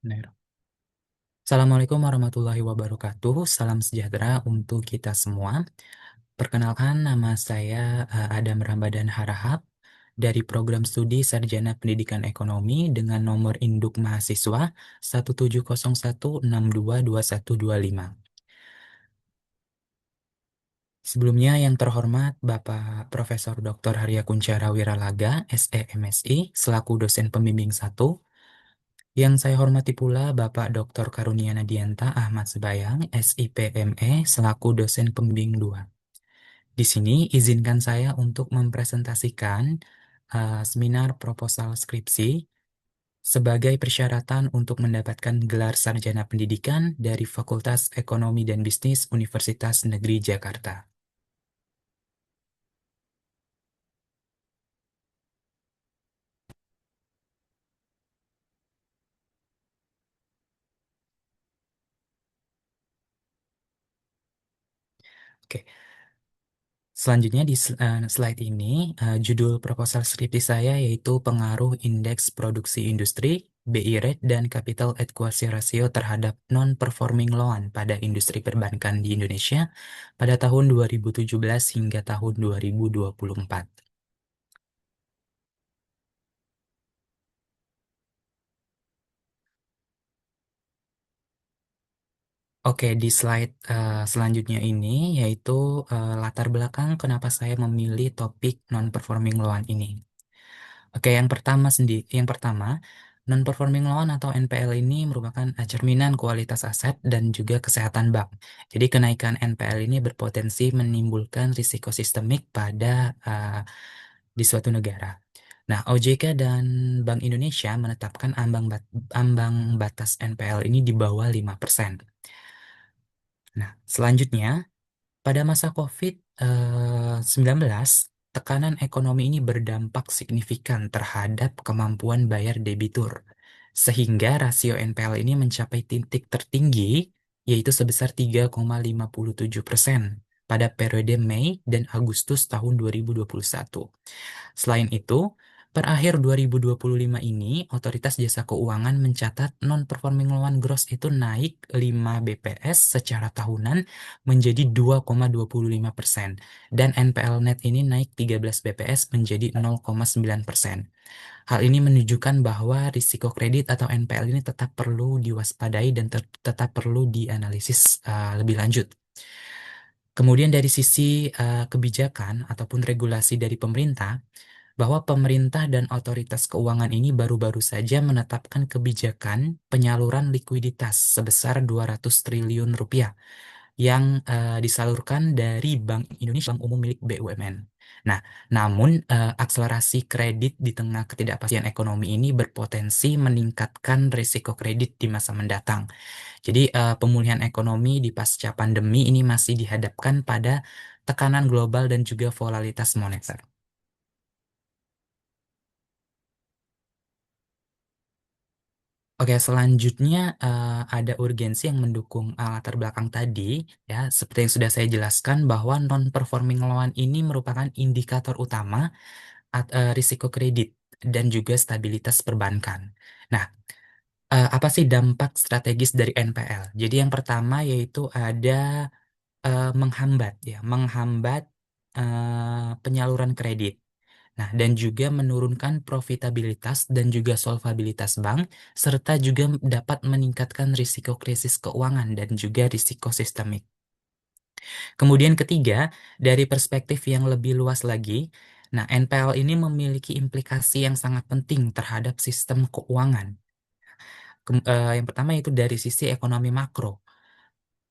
Benar. Assalamualaikum warahmatullahi wabarakatuh. Salam sejahtera untuk kita semua. Perkenalkan, nama saya Adam Ramadan Harahap dari Program Studi Sarjana Pendidikan Ekonomi dengan nomor induk mahasiswa 17016222125. Sebelumnya yang terhormat Bapak Profesor Dr. Harya Kunchara Wiralaga, SE, selaku dosen pembimbing 1. Yang saya hormati pula Bapak Dr. Karunia Nadianta Ahmad Sebayang, SIPME, selaku dosen pembimbing 2. Di sini izinkan saya untuk mempresentasikan seminar proposal skripsi sebagai persyaratan untuk mendapatkan gelar sarjana pendidikan dari Fakultas Ekonomi dan Bisnis Universitas Negeri Jakarta. Oke, selanjutnya di slide ini, judul proposal skripsi saya yaitu Pengaruh Indeks Produksi Industri, BI Rate, dan Capital Adequacy Ratio terhadap Non-Performing Loan pada industri perbankan di Indonesia pada tahun 2017 hingga tahun 2024. Oke, di slide selanjutnya ini yaitu latar belakang kenapa saya memilih topik non-performing loan ini. Oke, yang pertama, non-performing loan atau NPL ini merupakan cerminan kualitas aset dan juga kesehatan bank. Jadi kenaikan NPL ini berpotensi menimbulkan risiko sistemik pada di suatu negara. Nah, OJK dan Bank Indonesia menetapkan ambang batas NPL ini di bawah 5%. Nah, selanjutnya pada masa COVID-19, tekanan ekonomi ini berdampak signifikan terhadap kemampuan bayar debitur, sehingga rasio NPL ini mencapai titik tertinggi, yaitu sebesar 3,57% pada periode Mei dan Agustus tahun 2021. Selain itu, per akhir 2025 ini, Otoritas Jasa Keuangan mencatat non-performing loan gross itu naik 5 BPS secara tahunan menjadi 2,25% dan NPL net ini naik 13 BPS menjadi 0,9%. Hal ini menunjukkan bahwa risiko kredit atau NPL ini tetap perlu diwaspadai dan tetap perlu dianalisis lebih lanjut. Kemudian dari sisi kebijakan ataupun regulasi dari pemerintah, bahwa pemerintah dan otoritas keuangan ini baru-baru saja menetapkan kebijakan penyaluran likuiditas sebesar 200 triliun rupiah yang disalurkan dari Bank Indonesia, Bank Umum milik BUMN. Nah, namun akselerasi kredit di tengah ketidakpastian ekonomi ini berpotensi meningkatkan risiko kredit di masa mendatang. Jadi pemulihan ekonomi di pasca pandemi ini masih dihadapkan pada tekanan global dan juga volatilitas moneter. Oke, selanjutnya ada urgensi yang mendukung latar belakang tadi, ya, seperti yang sudah saya jelaskan bahwa non-performing loan ini merupakan indikator utama risiko kredit dan juga stabilitas perbankan. Nah, apa sih dampak strategis dari NPL? Jadi yang pertama yaitu ada menghambat, ya, menghambat penyaluran kredit. Nah, dan juga menurunkan profitabilitas dan juga solvabilitas bank, serta juga dapat meningkatkan risiko krisis keuangan dan juga risiko sistemik. Kemudian ketiga, dari perspektif yang lebih luas lagi, nah NPL ini memiliki implikasi yang sangat penting terhadap sistem keuangan. Yang pertama itu dari sisi ekonomi makro.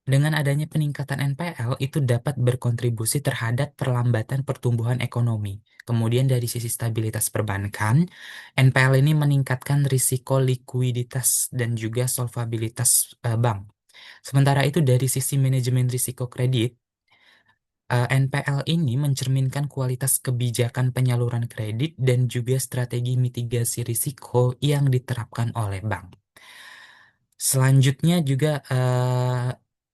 Dengan adanya peningkatan NPL itu dapat berkontribusi terhadap perlambatan pertumbuhan ekonomi. Kemudian dari sisi stabilitas perbankan, NPL ini meningkatkan risiko likuiditas dan juga solvabilitas bank. Sementara itu dari sisi manajemen risiko kredit, NPL ini mencerminkan kualitas kebijakan penyaluran kredit dan juga strategi mitigasi risiko yang diterapkan oleh bank. Selanjutnya juga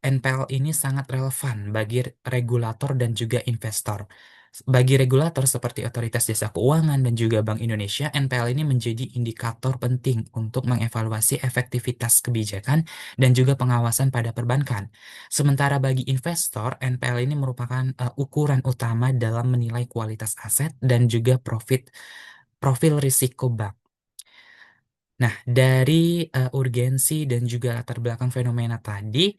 NPL ini sangat relevan bagi regulator dan juga investor. Bagi regulator seperti Otoritas Jasa Keuangan dan juga Bank Indonesia, NPL ini menjadi indikator penting untuk mengevaluasi efektivitas kebijakan dan juga pengawasan pada perbankan. Sementara bagi investor, NPL ini merupakan ukuran utama dalam menilai kualitas aset dan juga profil risiko bank. Nah, dari urgensi dan juga latar belakang fenomena tadi,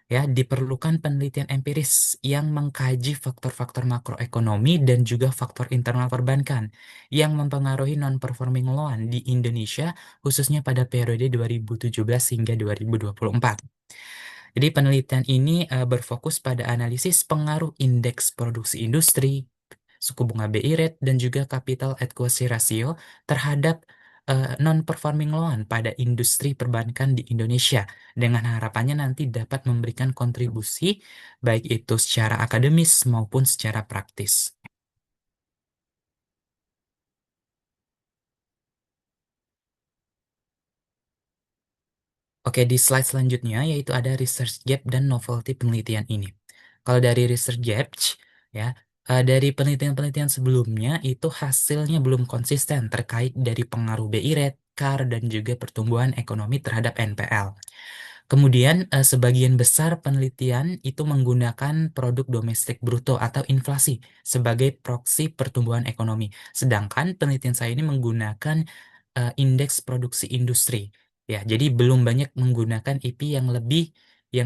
ya diperlukan penelitian empiris yang mengkaji faktor-faktor makroekonomi dan juga faktor internal perbankan yang mempengaruhi non-performing loan di Indonesia, khususnya pada periode 2017 hingga 2024. Jadi penelitian ini berfokus pada analisis pengaruh indeks produksi industri, suku bunga BI rate, dan juga capital adequacy ratio terhadap non-performing loan pada industri perbankan di Indonesia, dengan harapannya nanti dapat memberikan kontribusi baik itu secara akademis maupun secara praktis. Oke, di slide selanjutnya yaitu ada research gap dan novelty penelitian ini. Kalau dari research gap, ya, dari penelitian-penelitian sebelumnya itu hasilnya belum konsisten terkait dari pengaruh BI rate, CAR, dan juga pertumbuhan ekonomi terhadap NPL. Kemudian, sebagian besar penelitian itu menggunakan produk domestik bruto atau inflasi sebagai proksi pertumbuhan ekonomi. Sedangkan penelitian saya ini menggunakan indeks produksi industri. Ya, jadi belum banyak menggunakan IP yang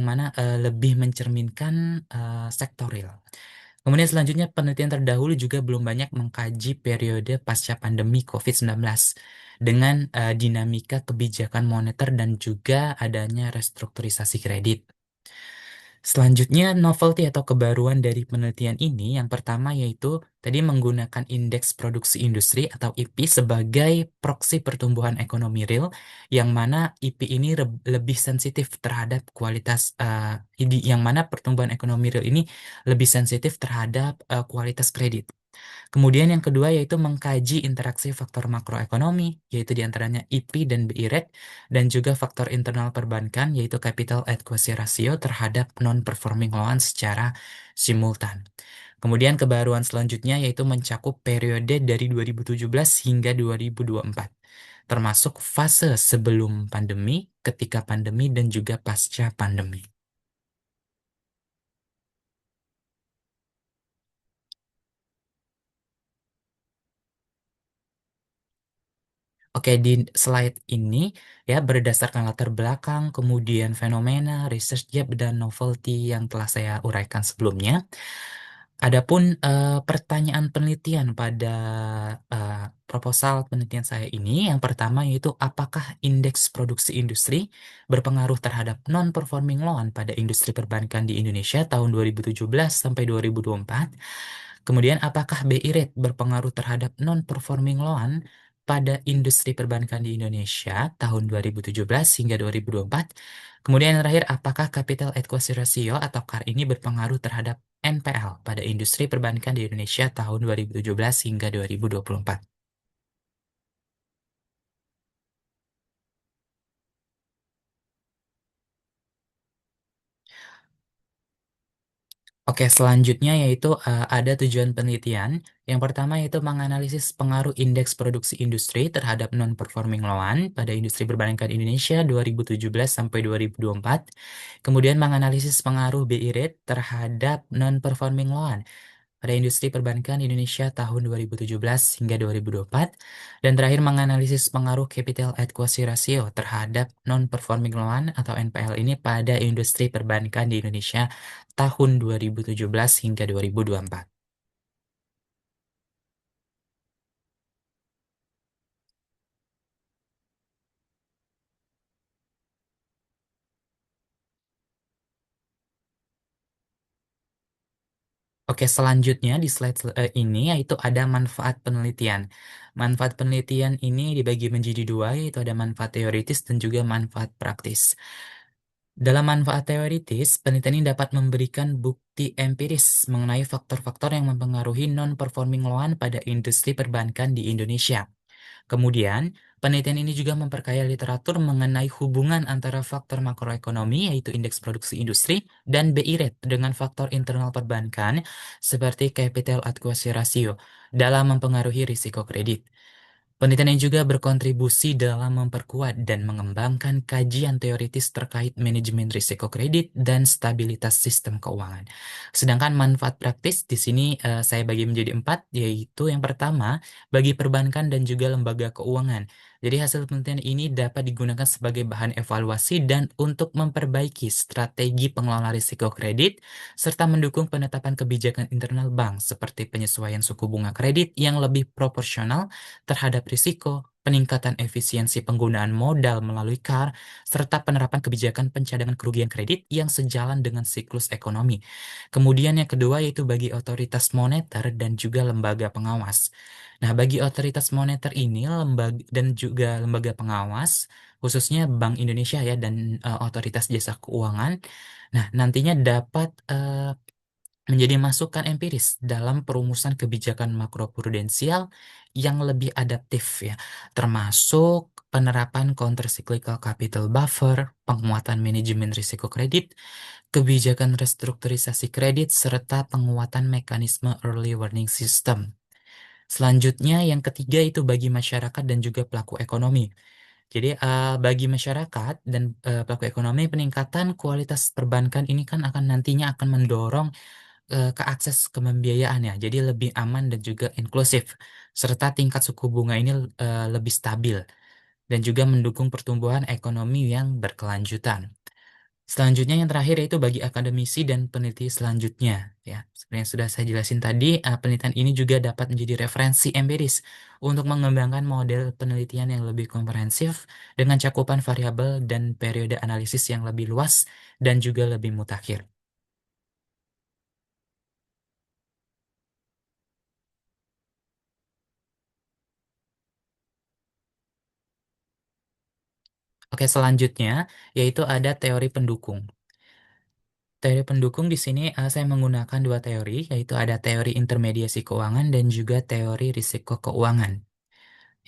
mana lebih mencerminkan sektor real. Kemudian selanjutnya penelitian terdahulu juga belum banyak mengkaji periode pasca pandemi COVID-19 dengan dinamika kebijakan moneter dan juga adanya restrukturisasi kredit. Selanjutnya, novelty atau kebaruan dari penelitian ini yang pertama yaitu tadi menggunakan indeks produksi industri atau IP sebagai proksi pertumbuhan ekonomi real, yang mana IP ini lebih sensitif terhadap yang mana pertumbuhan ekonomi real ini lebih sensitif terhadap kualitas kredit. Kemudian yang kedua yaitu mengkaji interaksi faktor makroekonomi, yaitu diantaranya IP dan BI rate, dan juga faktor internal perbankan, yaitu capital adequacy ratio terhadap non-performing loan secara simultan. Kemudian kebaruan selanjutnya yaitu mencakup periode dari 2017 hingga 2024, termasuk fase sebelum pandemi, ketika pandemi, dan juga pasca pandemi. Oke, di slide ini ya berdasarkan latar belakang, kemudian fenomena, research gap, dan novelty yang telah saya uraikan sebelumnya. Adapun pertanyaan penelitian pada eh, proposal penelitian saya ini, yang pertama yaitu apakah indeks produksi industri berpengaruh terhadap non-performing loan pada industri perbankan di Indonesia tahun 2017 sampai 2024? Kemudian apakah BI rate berpengaruh terhadap non-performing loan pada industri perbankan di Indonesia tahun 2017 hingga 2024? Kemudian yang terakhir, apakah capital adequacy ratio atau CAR ini berpengaruh terhadap NPL pada industri perbankan di Indonesia tahun 2017 hingga 2024? Oke, selanjutnya yaitu ada tujuan penelitian. Yang pertama yaitu menganalisis pengaruh indeks produksi industri terhadap non-performing loan pada industri perbankan Indonesia 2017 sampai 2024. Kemudian menganalisis pengaruh BI rate terhadap non-performing loan pada industri perbankan Indonesia tahun 2017 hingga 2024. Dan terakhir menganalisis pengaruh capital adequacy ratio terhadap non-performing loan atau NPL ini pada industri perbankan di Indonesia tahun 2017 hingga 2024. Oke, selanjutnya di slide ini yaitu ada manfaat penelitian. Manfaat penelitian ini dibagi menjadi dua, yaitu ada manfaat teoritis dan juga manfaat praktis. Dalam manfaat teoritis, penelitian ini dapat memberikan bukti empiris mengenai faktor-faktor yang mempengaruhi non-performing loan pada industri perbankan di Indonesia. Kemudian, penelitian ini juga memperkaya literatur mengenai hubungan antara faktor makroekonomi, yaitu indeks produksi industri, dan BI rate dengan faktor internal perbankan seperti capital adequacy ratio dalam mempengaruhi risiko kredit. Penelitian ini juga berkontribusi dalam memperkuat dan mengembangkan kajian teoritis terkait manajemen risiko kredit dan stabilitas sistem keuangan. Sedangkan manfaat praktis di sini saya bagi menjadi 4, yaitu yang pertama, bagi perbankan dan juga lembaga keuangan. Jadi hasil penelitian ini dapat digunakan sebagai bahan evaluasi dan untuk memperbaiki strategi pengelola risiko kredit, serta mendukung penetapan kebijakan internal bank seperti penyesuaian suku bunga kredit yang lebih proporsional terhadap risiko, peningkatan efisiensi penggunaan modal melalui CAR, serta penerapan kebijakan pencadangan kerugian kredit yang sejalan dengan siklus ekonomi. Kemudian yang kedua yaitu bagi otoritas moneter dan juga lembaga pengawas. Nah, bagi otoritas moneter ini lembaga dan juga lembaga pengawas, khususnya Bank Indonesia ya dan otoritas jasa keuangan, nah nantinya dapat menjadi masukan empiris dalam perumusan kebijakan makroprudensial yang lebih adaptif ya, termasuk penerapan countercyclical capital buffer, penguatan manajemen risiko kredit, kebijakan restrukturisasi kredit, serta penguatan mekanisme early warning system. Selanjutnya, yang ketiga itu bagi masyarakat dan juga pelaku ekonomi. Jadi, bagi masyarakat dan pelaku ekonomi, peningkatan kualitas perbankan ini kan akan nantinya akan mendorong ke akses ke pembiayaan ya, jadi lebih aman dan juga inklusif, serta tingkat suku bunga ini lebih stabil dan juga mendukung pertumbuhan ekonomi yang berkelanjutan. Selanjutnya yang terakhir yaitu bagi akademisi dan peneliti selanjutnya ya. Seperti yang sudah saya jelasin tadi, penelitian ini juga dapat menjadi referensi empiris untuk mengembangkan model penelitian yang lebih komprehensif dengan cakupan variabel dan periode analisis yang lebih luas dan juga lebih mutakhir. Oke, selanjutnya yaitu ada teori pendukung. Teori pendukung di sini saya menggunakan dua teori, yaitu ada teori intermediasi keuangan dan juga teori risiko keuangan.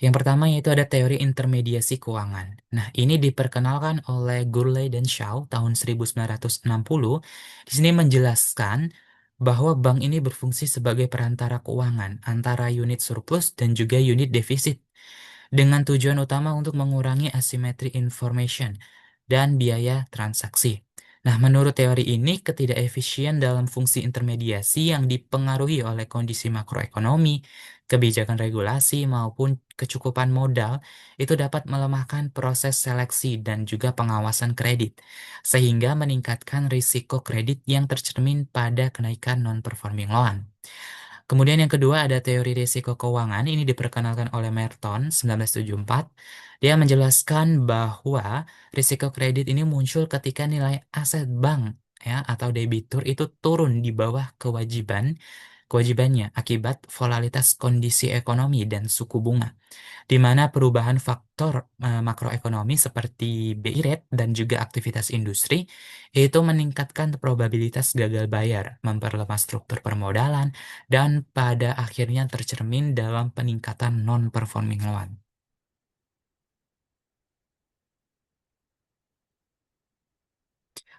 Yang pertama yaitu ada teori intermediasi keuangan. Nah, ini diperkenalkan oleh Gurley dan Shaw tahun 1960. Di sini menjelaskan bahwa bank ini berfungsi sebagai perantara keuangan antara unit surplus dan juga unit defisit dengan tujuan utama untuk mengurangi asimetri information dan biaya transaksi. Nah, menurut teori ini, ketidakefisien dalam fungsi intermediasi yang dipengaruhi oleh kondisi makroekonomi, kebijakan regulasi, maupun kecukupan modal itu dapat melemahkan proses seleksi dan juga pengawasan kredit, sehingga meningkatkan risiko kredit yang tercermin pada kenaikan non-performing loan. Kemudian yang kedua ada teori risiko keuangan, ini diperkenalkan oleh Merton 1974. Dia menjelaskan bahwa risiko kredit ini muncul ketika nilai aset bank ya atau debitur itu turun di bawah kewajibannya akibat volatilitas kondisi ekonomi dan suku bunga, di mana perubahan faktor makroekonomi seperti BI rate dan juga aktivitas industri itu meningkatkan probabilitas gagal bayar, memperlemah struktur permodalan, dan pada akhirnya tercermin dalam peningkatan non-performing loan.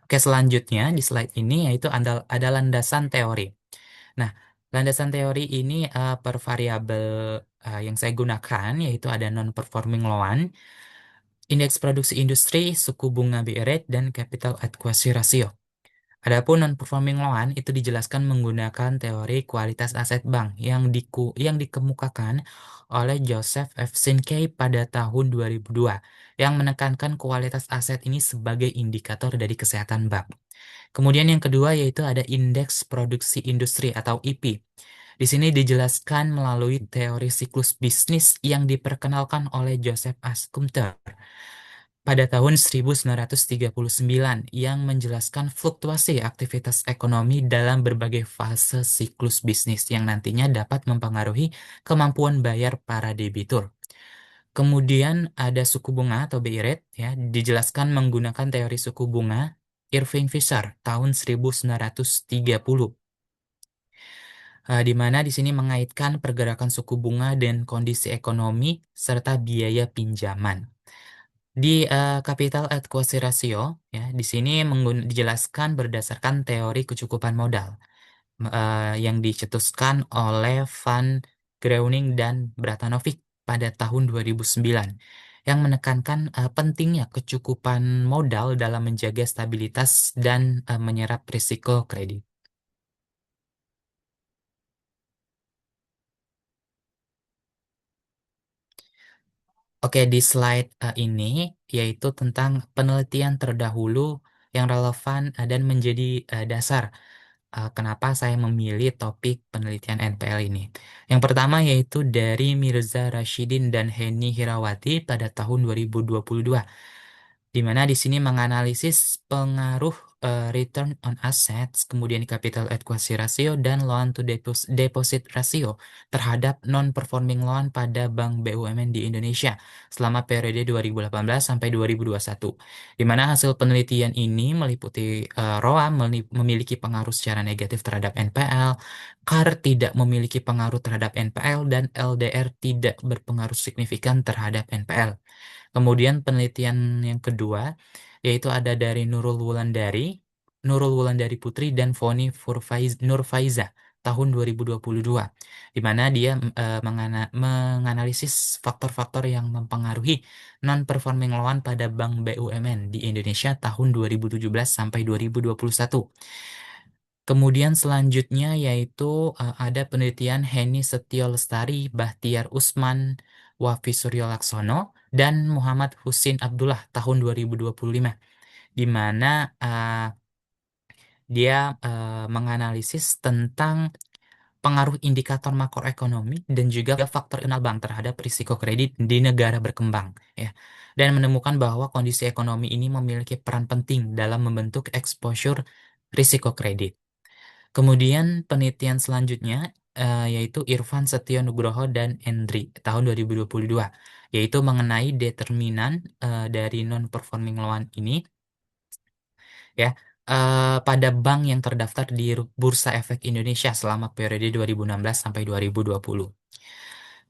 Oke, selanjutnya di slide ini yaitu ada landasan teori. Nah, landasan teori ini per variabel yang saya gunakan yaitu ada non-performing loan, indeks produksi industri, suku bunga BI rate, dan capital adequacy ratio. Adapun non-performing loan itu dijelaskan menggunakan teori kualitas aset bank yang dikemukakan oleh Joseph F. Sinkey pada tahun 2002 yang menekankan kualitas aset ini sebagai indikator dari kesehatan bank. Kemudian yang kedua yaitu ada indeks produksi industri atau IP. Di sini dijelaskan melalui teori siklus bisnis yang diperkenalkan oleh Joseph Ascumter pada tahun 1939 yang menjelaskan fluktuasi aktivitas ekonomi dalam berbagai fase siklus bisnis yang nantinya dapat mempengaruhi kemampuan bayar para debitur. Kemudian ada suku bunga atau BI rate ya, dijelaskan menggunakan teori suku bunga Irving Fisher tahun 1930. di mana di sini mengaitkan pergerakan suku bunga dan kondisi ekonomi serta biaya pinjaman. Di capital adequacy ratio, ya, di sini dijelaskan berdasarkan teori kecukupan modal yang dicetuskan oleh Van Groening dan Bratanovic pada tahun 2009 yang menekankan pentingnya kecukupan modal dalam menjaga stabilitas dan menyerap risiko kredit. Oke, di slide ini yaitu tentang penelitian terdahulu yang relevan dan menjadi dasar kenapa saya memilih topik penelitian NPL ini. Yang pertama yaitu dari Mirza Rashidin dan Heni Hirawati pada tahun 2022, di mana di sini menganalisis pengaruh return on assets, kemudian capital adequacy ratio, dan loan to deposit ratio terhadap non-performing loan pada Bank BUMN di Indonesia selama periode 2018 sampai 2021. Di mana hasil penelitian ini meliputi ROA memiliki pengaruh secara negatif terhadap NPL, CAR tidak memiliki pengaruh terhadap NPL, dan LDR tidak berpengaruh signifikan terhadap NPL. Kemudian penelitian yang kedua yaitu ada dari Nurul Wulandari Putri dan Foni Nurfaiza tahun 2022, di mana dia menganalisis faktor-faktor yang mempengaruhi non-performing loan pada Bank BUMN di Indonesia tahun 2017 sampai 2021. Kemudian selanjutnya yaitu ada penelitian Heni Setio Lestari, Bahtiar Usman, Wafi Suryo Laksono, dan Muhammad Husin Abdullah tahun 2025, di mana dia menganalisis tentang pengaruh indikator makroekonomi dan juga faktor internal bank terhadap risiko kredit di negara berkembang, ya, dan menemukan bahwa kondisi ekonomi ini memiliki peran penting dalam membentuk exposure risiko kredit. Kemudian penelitian selanjutnya yaitu Irfan Setio Nugroho dan Endri tahun 2022, yaitu mengenai determinan dari non-performing loan ini, ya, pada bank yang terdaftar di Bursa Efek Indonesia selama periode 2016 sampai 2020.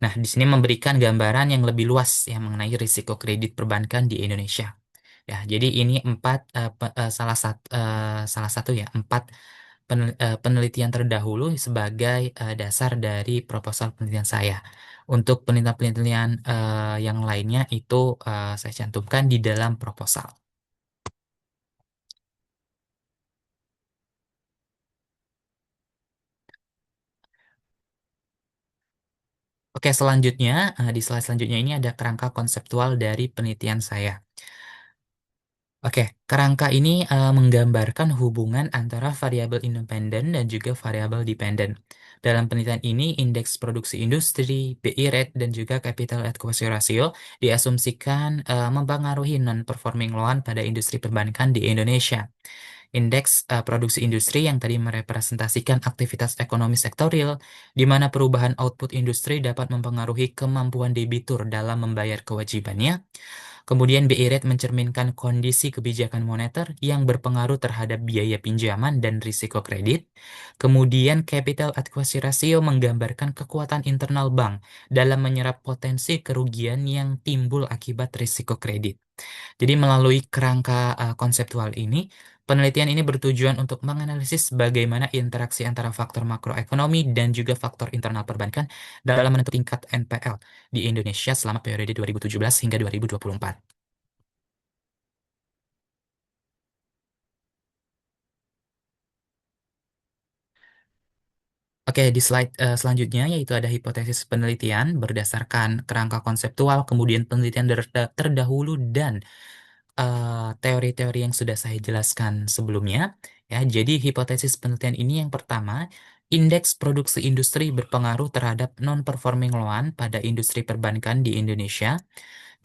Nah, di sini memberikan gambaran yang lebih luas yang mengenai risiko kredit perbankan di Indonesia. Ya, jadi ini salah satu ya empat penelitian terdahulu sebagai dasar dari proposal penelitian saya. Untuk penelitian-penelitian yang lainnya itu saya cantumkan di dalam proposal. Oke, selanjutnya di slide selanjutnya ini ada kerangka konseptual dari penelitian saya. Oke, kerangka ini menggambarkan hubungan antara variabel independen dan juga variabel dependen. Dalam penelitian ini, indeks produksi industri, BI rate, dan juga capital adequacy ratio diasumsikan mempengaruhi non-performing loan pada industri perbankan di Indonesia. Indeks produksi industri yang tadi merepresentasikan aktivitas ekonomi sektorial, di mana perubahan output industri dapat mempengaruhi kemampuan debitur dalam membayar kewajibannya. Kemudian BI rate mencerminkan kondisi kebijakan moneter yang berpengaruh terhadap biaya pinjaman dan risiko kredit. Kemudian capital adequacy ratio menggambarkan kekuatan internal bank dalam menyerap potensi kerugian yang timbul akibat risiko kredit. Jadi melalui kerangka konseptual ini, penelitian ini bertujuan untuk menganalisis bagaimana interaksi antara faktor makroekonomi dan juga faktor internal perbankan dalam menentukan tingkat NPL di Indonesia selama periode 2017 hingga 2024. Oke, di slide selanjutnya yaitu ada hipotesis penelitian berdasarkan kerangka konseptual, kemudian penelitian terdahulu dan teori-teori yang sudah saya jelaskan sebelumnya. Ya, jadi hipotesis penelitian ini yang pertama, indeks produksi industri berpengaruh terhadap non-performing loan pada industri perbankan di Indonesia.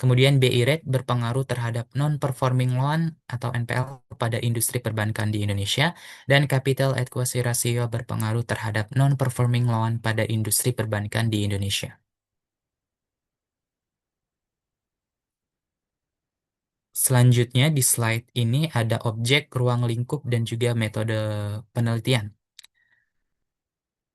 Kemudian BI rate berpengaruh terhadap non-performing loan atau NPL pada industri perbankan di Indonesia, dan capital adequacy ratio berpengaruh terhadap non-performing loan pada industri perbankan di Indonesia. Selanjutnya di slide ini ada objek, ruang lingkup, dan juga metode penelitian.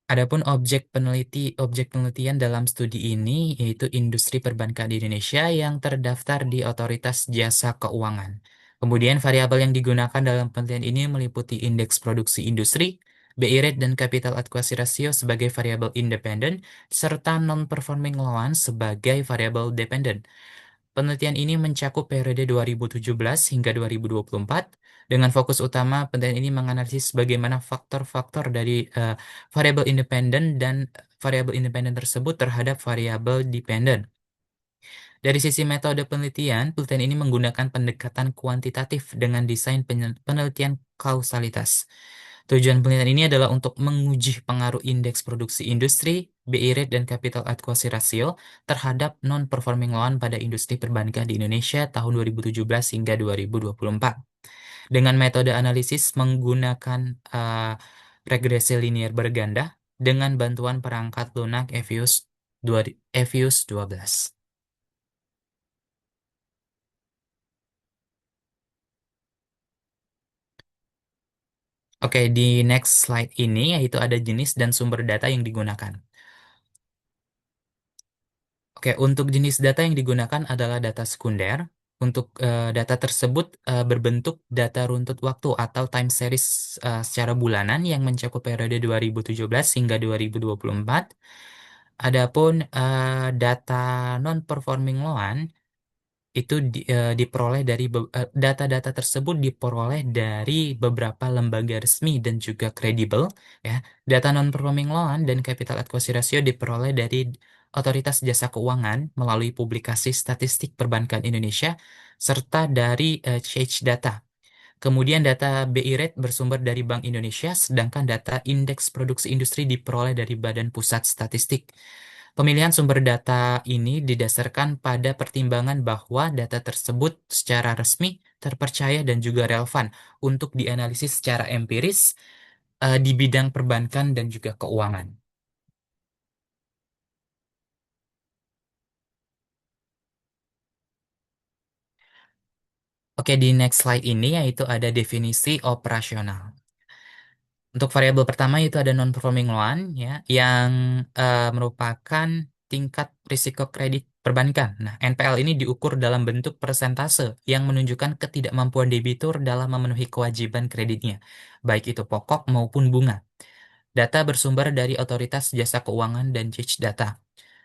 Adapun objek penelitian dalam studi ini yaitu industri perbankan di Indonesia yang terdaftar di Otoritas Jasa Keuangan. Kemudian variabel yang digunakan dalam penelitian ini meliputi indeks produksi industri, BI rate dan capital adequacy ratio sebagai variabel independen, serta non-performing loan sebagai variabel dependen. Penelitian ini mencakup periode 2017 hingga 2024 dengan fokus utama penelitian ini menganalisis bagaimana faktor-faktor dari variabel independen dan variabel independen tersebut terhadap variabel dependen. Dari sisi metode penelitian, penelitian ini menggunakan pendekatan kuantitatif dengan desain penelitian kausalitas. Tujuan penelitian ini adalah untuk menguji pengaruh indeks produksi industri, BI rate, dan capital adequacy ratio terhadap non-performing loan pada industri perbankan di Indonesia tahun 2017 hingga 2024. Dengan metode analisis menggunakan regresi linear berganda dengan bantuan perangkat lunak EVIUS 12. Oke, di next slide ini yaitu ada jenis dan sumber data yang digunakan. Oke, untuk jenis data yang digunakan adalah data sekunder. Untuk data tersebut berbentuk data runtut waktu atau time series secara bulanan yang mencakup periode 2017 hingga 2024. Adapun data non-performing loan itu diperoleh dari data-data tersebut diperoleh dari beberapa lembaga resmi dan juga kredibel, ya. Data non-performing loan dan capital adequacy ratio diperoleh dari Otoritas Jasa Keuangan melalui publikasi Statistik Perbankan Indonesia serta dari Change Data. Kemudian data BI Rate bersumber dari Bank Indonesia, sedangkan data Indeks Produksi Industri diperoleh dari Badan Pusat Statistik. Pemilihan sumber data ini didasarkan pada pertimbangan bahwa data tersebut secara resmi, terpercaya, dan juga relevan untuk dianalisis secara empiris di bidang perbankan dan juga keuangan. Oke, di next slide ini yaitu ada definisi operasional. Untuk variabel pertama itu ada non-performing loan ya yang merupakan tingkat risiko kredit perbankan. Nah, NPL ini diukur dalam bentuk persentase yang menunjukkan ketidakmampuan debitur dalam memenuhi kewajiban kreditnya, baik itu pokok maupun bunga. Data bersumber dari Otoritas Jasa Keuangan dan Citch Data.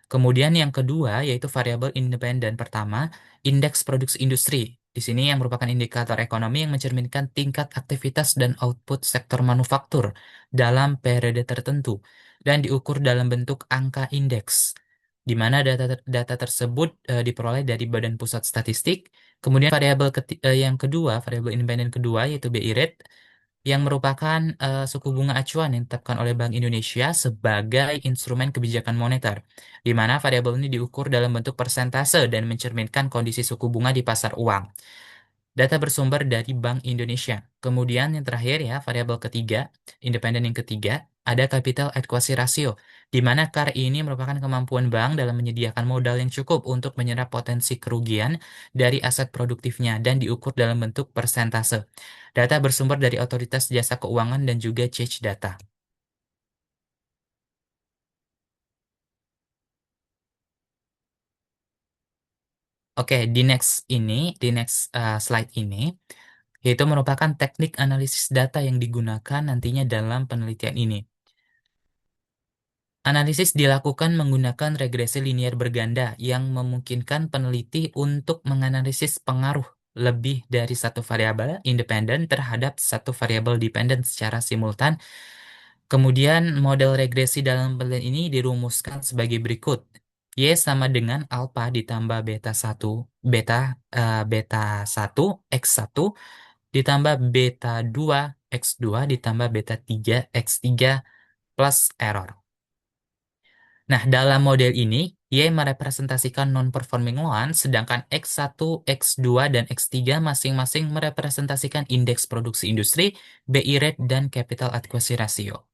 Kemudian yang kedua yaitu variabel independen. Pertama, indeks produksi industri. Di sini yang merupakan indikator ekonomi yang mencerminkan tingkat aktivitas dan output sektor manufaktur dalam periode tertentu dan diukur dalam bentuk angka indeks, di mana data tersebut diperoleh dari Badan Pusat Statistik. Kemudian yang kedua, variabel independen kedua yaitu BI rate yang merupakan suku bunga acuan yang ditetapkan oleh Bank Indonesia sebagai instrumen kebijakan moneter, di mana variabel ini diukur dalam bentuk persentase dan mencerminkan kondisi suku bunga di pasar uang. Data bersumber dari Bank Indonesia. Kemudian yang terakhir ya, variabel ketiga, independen yang ketiga, ada capital adequacy ratio, di mana KAR ini merupakan kemampuan bank dalam menyediakan modal yang cukup untuk menyerap potensi kerugian dari aset produktifnya dan diukur dalam bentuk persentase. Data bersumber dari Otoritas Jasa Keuangan dan juga Change Data. Oke, di next slide ini, yaitu merupakan teknik analisis data yang digunakan nantinya dalam penelitian ini. Analisis dilakukan menggunakan regresi linear berganda yang memungkinkan peneliti untuk menganalisis pengaruh lebih dari satu variabel independen terhadap satu variabel dependen secara simultan. Kemudian model regresi dalam penelitian ini dirumuskan sebagai berikut. Y sama dengan alpha ditambah beta 1 x 1 ditambah beta 2 x 2 ditambah beta 3 x 3 plus error. Nah, dalam model ini, Y merepresentasikan non-performing loan, sedangkan X1, X2, dan X3 masing-masing merepresentasikan indeks produksi industri, BI rate, dan capital adequacy ratio.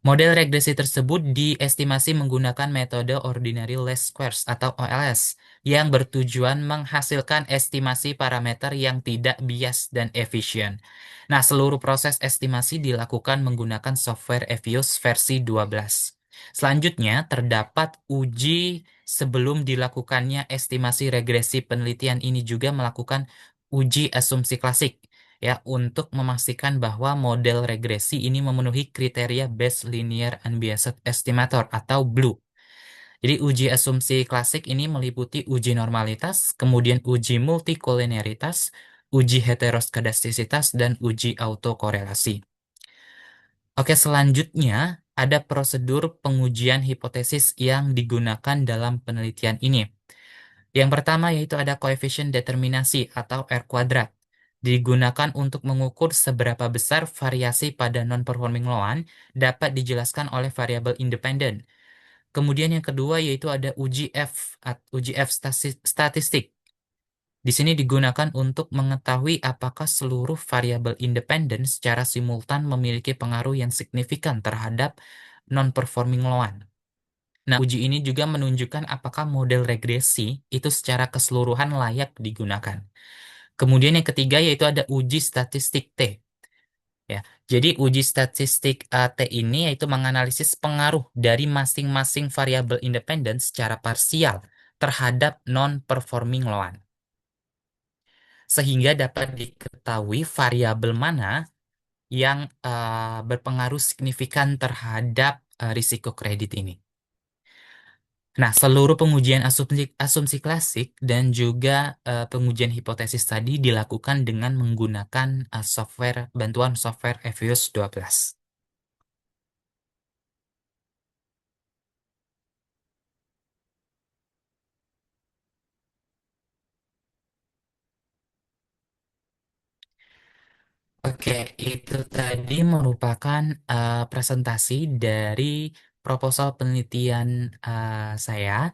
Model regresi tersebut diestimasi menggunakan metode Ordinary Least Squares atau OLS yang bertujuan menghasilkan estimasi parameter yang tidak bias dan efisien. Nah, seluruh proses estimasi dilakukan menggunakan software Evius versi 12. Selanjutnya, terdapat uji sebelum dilakukannya estimasi regresi. Penelitian ini juga melakukan uji asumsi klasik ya untuk memastikan bahwa model regresi ini memenuhi kriteria Best Linear Unbiased Estimator atau BLUE. Jadi uji asumsi klasik ini meliputi uji normalitas, kemudian uji multikoliniaritas, uji heteroskedastisitas, dan uji autokorelasi. Oke, selanjutnya ada prosedur pengujian hipotesis yang digunakan dalam penelitian ini. Yang pertama yaitu ada koefisien determinasi atau R kuadrat. Digunakan untuk mengukur seberapa besar variasi pada non-performing loan dapat dijelaskan oleh variabel independen. Kemudian yang kedua yaitu ada uji F statistik. Di sini digunakan untuk mengetahui apakah seluruh variabel independen secara simultan memiliki pengaruh yang signifikan terhadap non-performing loan. Nah, uji ini juga menunjukkan apakah model regresi itu secara keseluruhan layak digunakan. Kemudian yang ketiga yaitu ada uji statistik T. Ya, jadi uji statistik T ini yaitu menganalisis pengaruh dari masing-masing variabel independen secara parsial terhadap non-performing loan, sehingga dapat diketahui variabel mana yang berpengaruh signifikan terhadap risiko kredit ini. Nah, seluruh pengujian asumsi klasik dan juga pengujian hipotesis tadi dilakukan dengan menggunakan bantuan software Evius 12. Oke, itu tadi merupakan presentasi dari proposal penelitian saya.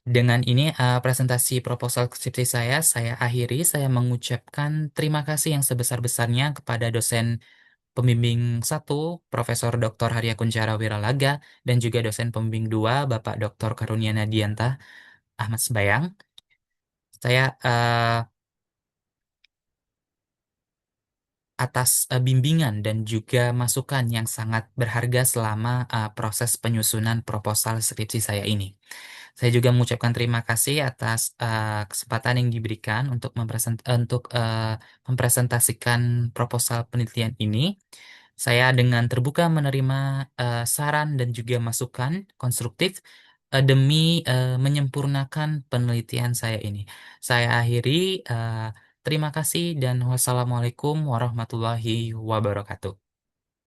Dengan ini presentasi proposal skripsi saya akhiri. Saya mengucapkan terima kasih yang sebesar-besarnya kepada dosen pembimbing 1, Profesor Dr. Harya Kunchara Wiralaga, dan juga dosen pembimbing 2, Bapak Dr. Karunia Nadianta Ahmad Sembayang. Saya atas bimbingan dan juga masukan yang sangat berharga selama proses penyusunan proposal skripsi saya ini. Saya juga mengucapkan terima kasih atas kesempatan yang diberikan untuk mempresentasikan proposal penelitian ini. Saya dengan terbuka menerima saran dan juga masukan konstruktif demi menyempurnakan penelitian saya ini. Saya akhiri, terima kasih dan wassalamualaikum warahmatullahi wabarakatuh.